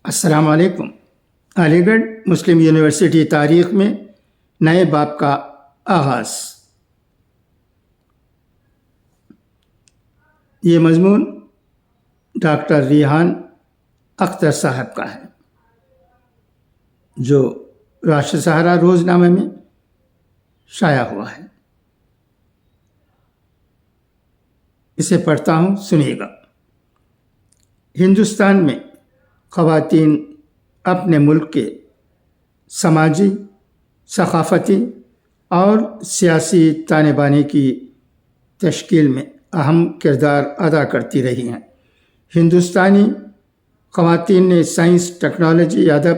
السلام علیکم۔ علی گڑھ مسلم یونیورسٹی تاریخ میں نئے باب کا آغاز۔ یہ مضمون ڈاکٹر ریحان اختر صاحب کا ہے، جو راشد سہارا روزنامے میں شائع ہوا ہے۔ اسے پڑھتا ہوں، سنیے گا۔ ہندوستان میں خواتین اپنے ملک کے سماجی، ثقافتی اور سیاسی تانے بانے کی تشکیل میں اہم کردار ادا کرتی رہی ہیں۔ ہندوستانی خواتین نے سائنس، ٹیکنالوجی، ادب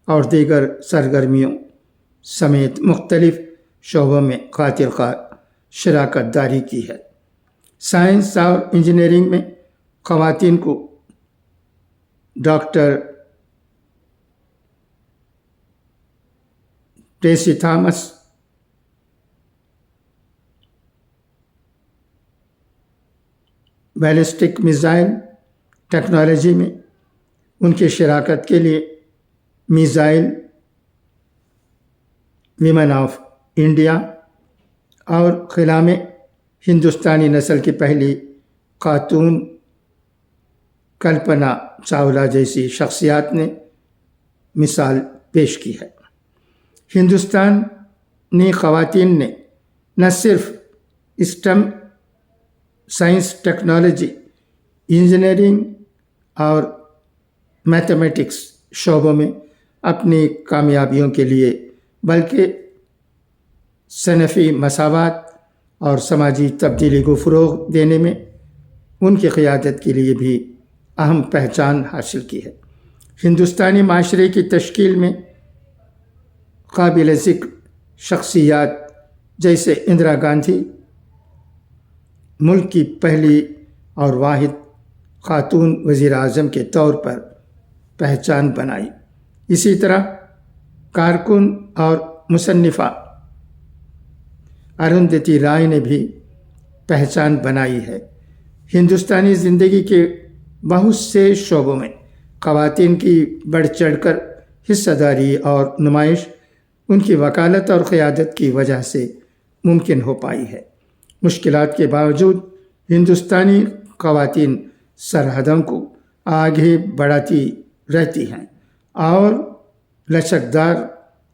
اور دیگر سرگرمیوں سمیت مختلف شعبوں میں خاطر خواہ شراکت داری کی ہے۔ سائنس اور انجینئرنگ میں خواتین کو doctor Tessy Thomas, ballistic missile technology میں ان کی شراکت کے لیے میزائل ویمن آف انڈیا اور خلا میں ہندوستانی نسل کی پہلی خاتون کلپنا چاولہ جیسی شخصیات نے مثال پیش کی ہے۔ ہندوستانی خواتین نے نہ صرف اسٹم، سائنس، ٹیکنالوجی، انجینئرنگ اور میتھمیٹکس شعبوں میں اپنی کامیابیوں کے لیے بلکہ صنفی مساوات اور سماجی تبدیلی کو فروغ دینے میں ان کی قیادت کے لیے بھی اہم پہچان حاصل کی ہے۔ ہندوستانی معاشرے کی تشکیل میں قابل ذکر شخصیات جیسے اندرا گاندھی ملک کی پہلی اور واحد خاتون وزیر اعظم کے طور پر پہچان بنائی۔ اسی طرح کارکن اور مصنفہ اروندھتی رائے نے بھی پہچان بنائی ہے۔ ہندوستانی زندگی کے بہت سے شعبوں میں خواتین کی بڑھ چڑھ کر حصہ داری اور نمائش ان کی وکالت اور قیادت کی وجہ سے ممکن ہو پائی ہے۔ مشکلات کے باوجود ہندوستانی خواتین سرحدوں کو آگے بڑھاتی رہتی ہیں اور لچکدار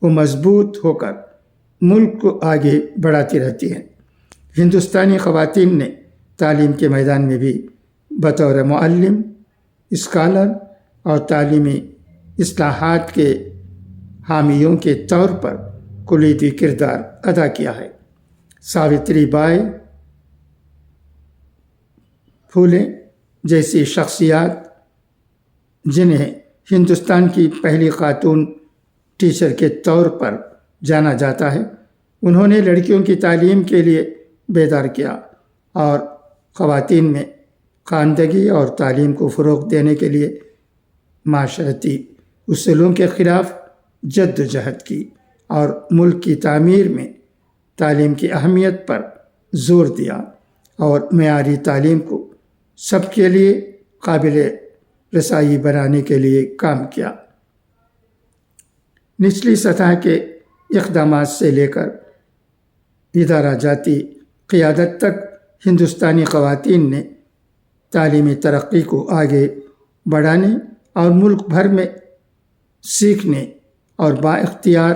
و مضبوط ہو کر ملک کو آگے بڑھاتی رہتی ہیں۔ ہندوستانی خواتین نے تعلیم کے میدان میں بھی بطور معلم، اسکالر اور تعلیمی اصلاحات کے حامیوں کے طور پر کلیدی کردار ادا کیا ہے۔ ساوتری بائی پھولے جیسی شخصیات، جنہیں ہندوستان کی پہلی خاتون ٹیچر کے طور پر جانا جاتا ہے، انہوں نے لڑکیوں کی تعلیم کے لیے بیدار کیا اور خواتین میں خواندگی اور تعلیم کو فروغ دینے کے لیے معاشرتی اصولوں کے خلاف جدوجہد کی اور ملک کی تعمیر میں تعلیم کی اہمیت پر زور دیا اور معیاری تعلیم کو سب کے لیے قابل رسائی بنانے کے لیے کام کیا۔ نچلی سطح کے اقدامات سے لے کر ادارہ جاتی قیادت تک ہندوستانی خواتین نے تعلیمی ترقی کو آگے بڑھانے اور ملک بھر میں سیکھنے اور بااختیار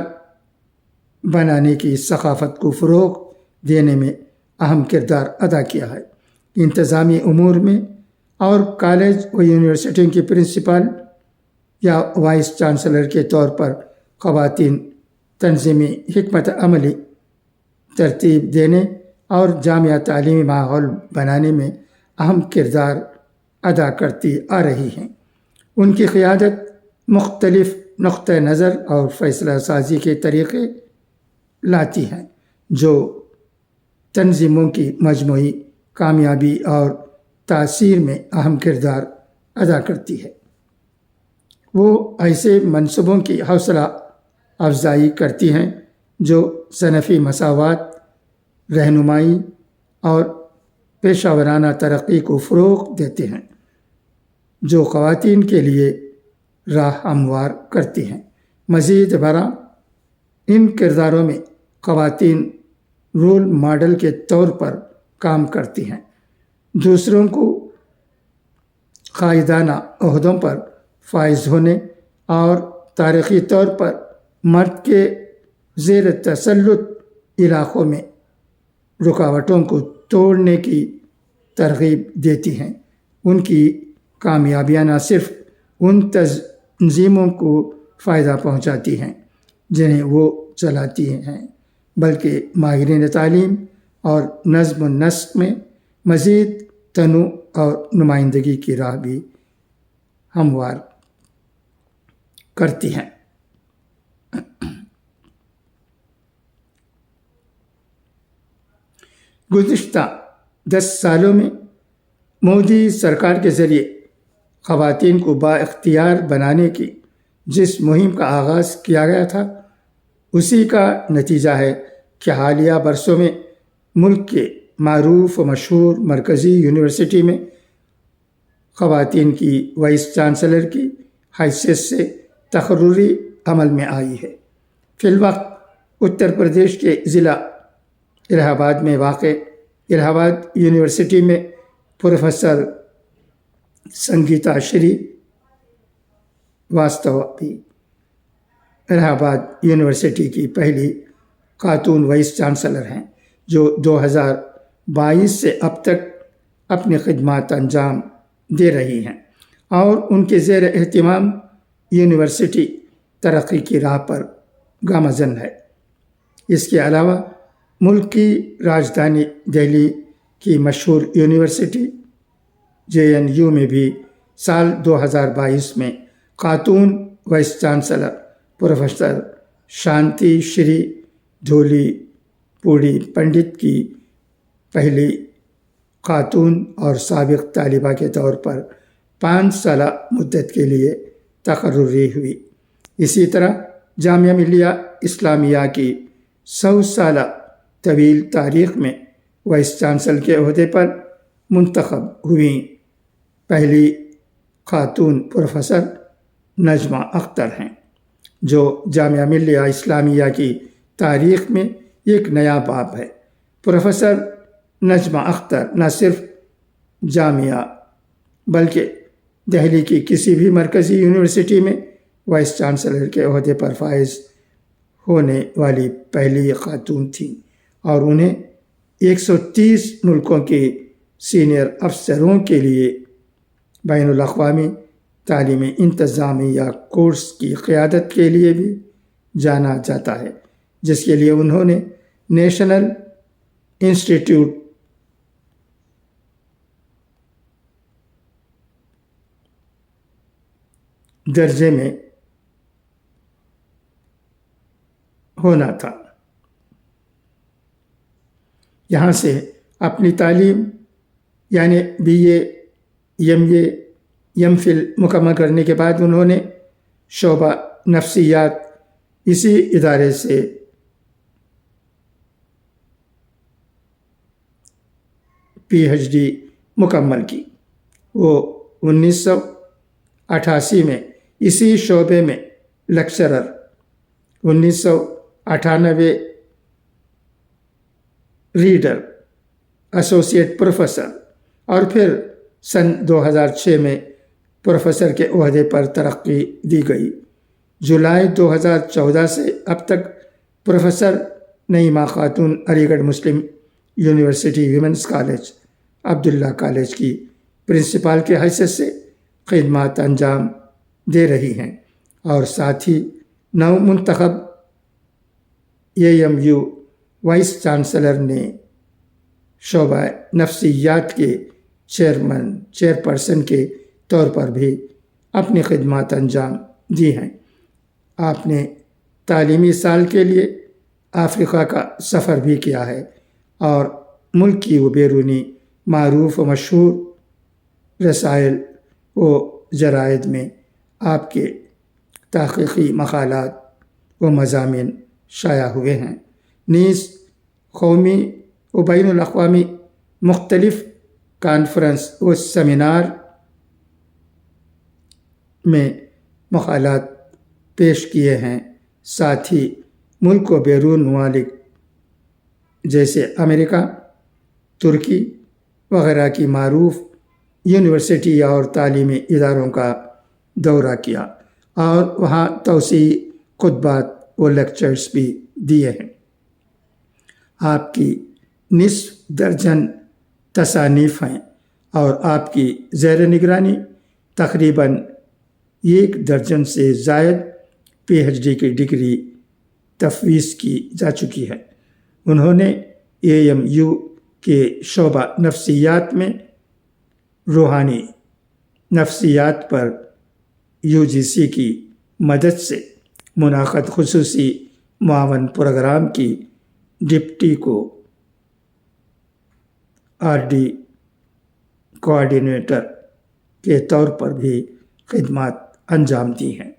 بنانے کی ثقافت کو فروغ دینے میں اہم کردار ادا کیا ہے۔ انتظامی امور میں اور کالج و یونیورسٹیوں کی پرنسپل یا وائس چانسلر کے طور پر خواتین تنظیمی حکمت عملی ترتیب دینے اور جامعہ تعلیمی ماحول بنانے میں اہم کردار ادا کرتی آ رہی ہیں۔ ان کی قیادت مختلف نقطہ نظر اور فیصلہ سازی کے طریقے لاتی ہیں، جو تنظیموں کی مجموعی کامیابی اور تاثیر میں اہم کردار ادا کرتی ہے۔ وہ ایسے منصوبوں کی حوصلہ افزائی کرتی ہیں جو صنفی مساوات، رہنمائی اور پیشہ ورانہ ترقی کو فروغ دیتے ہیں، جو خواتین کے لیے راہ ہموار کرتی ہیں۔ مزید برآں ان کرداروں میں خواتین رول ماڈل کے طور پر کام کرتی ہیں، دوسروں کو قائدانہ عہدوں پر فائز ہونے اور تاریخی طور پر مرد کے زیر تسلط علاقوں میں رکاوٹوں کو توڑنے کی ترغیب دیتی ہیں۔ ان کی کامیابیاں نہ صرف ان تنظیموں کو فائدہ پہنچاتی ہیں جنہیں وہ چلاتی ہیں، بلکہ ماہرین تعلیم اور نظم و نسق میں مزید تنوع اور نمائندگی کی راہ بھی ہموار کرتی ہیں۔ گزشتہ 10 سالوں میں مودی سرکار کے ذریعے خواتین کو بااختیار بنانے کی جس مہم کا آغاز کیا گیا تھا، اسی کا نتیجہ ہے کہ حالیہ برسوں میں ملک کے معروف و مشہور مرکزی یونیورسٹی میں خواتین کی وائس چانسلر کی حیثیت سے تقرری عمل میں آئی ہے۔ فی الوقت اتر پردیش کے ضلع الہ آباد میں واقع الہ آباد یونیورسٹی میں پروفیسر سنگیتا شری واستوا بھی الہ آباد یونیورسٹی کی پہلی خاتون وائس چانسلر ہیں، جو 2022 سے اب تک اپنی خدمات انجام دے رہی ہیں اور ان کے زیر اہتمام یونیورسٹی ترقی کی راہ پر گامزن ہے۔ اس کے علاوہ ملک کی راجدھانی دہلی کی مشہور یونیورسٹی JNU میں بھی سال 2022 میں خاتون وائس چانسلر پروفیسر شانتی شری دھولی پوڑی پنڈت کی پہلی خاتون اور سابق طالبہ کے طور پر 5 سالہ مدت کے لیے تقرری ہوئی۔ اسی طرح جامعہ ملیہ اسلامیہ کی 100 سالہ طویل تاریخ میں وائس چانسلر کے عہدے پر منتخب ہوئیں پہلی خاتون پروفیسر نجمہ اختر ہیں، جو جامعہ ملیہ اسلامیہ کی تاریخ میں ایک نیا باب ہے۔ پروفیسر نجمہ اختر نہ صرف جامعہ بلکہ دہلی کی کسی بھی مرکزی یونیورسٹی میں وائس چانسلر کے عہدے پر فائز ہونے والی پہلی خاتون تھیں اور انہیں 130 ملکوں کے سینئر افسروں کے لیے بین الاقوامی تعلیمی انتظامیہ کورس کی قیادت کے لیے بھی جانا جاتا ہے، جس کے لیے انہوں نے نیشنل انسٹیٹیوٹ درجے میں ہونا تھا۔ یہاں سے اپنی تعلیم یعنی BA MA MPhil مکمل کرنے کے بعد انہوں نے شعبہ نفسیات اسی ادارے سے PhD مکمل کی۔ وہ 1988 میں اسی شعبے میں لیکچرر، 1998 ریڈر، ایسوسیٹ پروفیسر اور پھر سن 2006 میں پروفیسر کے عہدے پر ترقی دی گئی۔ جولائی 2014 سے اب تک پروفیسر نعیمہ خاتون علی گڑھ مسلم یونیورسٹی ویمنس کالج عبداللہ کالج کی پرنسپل کی حیثیت سے خدمات انجام دے رہی ہیں اور ساتھ ہی نو منتخب AMU وائس چانسلر نے شعبہ نفسیات کے چیئرپرسن کے طور پر بھی اپنی خدمات انجام دی ہیں۔ آپ نے تعلیمی سال کے لیے افریقہ کا سفر بھی کیا ہے اور ملک کی و بیرونی معروف و مشہور رسائل و جرائد میں آپ کے تحقیقی مقالات و مضامین شائع ہوئے ہیں۔ نیز قومی و بین الاقوامی مختلف کانفرنس و سیمینار میں مقالات پیش کیے ہیں، ساتھ ہی ملک و بیرون ممالک جیسے امریکہ، ترکی وغیرہ کی معروف یونیورسٹی اور تعلیمی اداروں کا دورہ کیا اور وہاں توسیعی خطبات و لیکچرز بھی دیے ہیں۔ آپ کی نصف درجن تصانیف ہیں اور آپ کی زیر نگرانی تقریباً 1 درجن سے زائد PhD کی ڈگری تفویض کی جا چکی ہے۔ انہوں نے AMU کے شعبہ نفسیات میں روحانی نفسیات پر UGC کی مدد سے منعقد خصوصی معاون پروگرام کی ڈپٹی RD کوآرڈینیٹر کے طور پر بھی خدمات انجام دی ہیں۔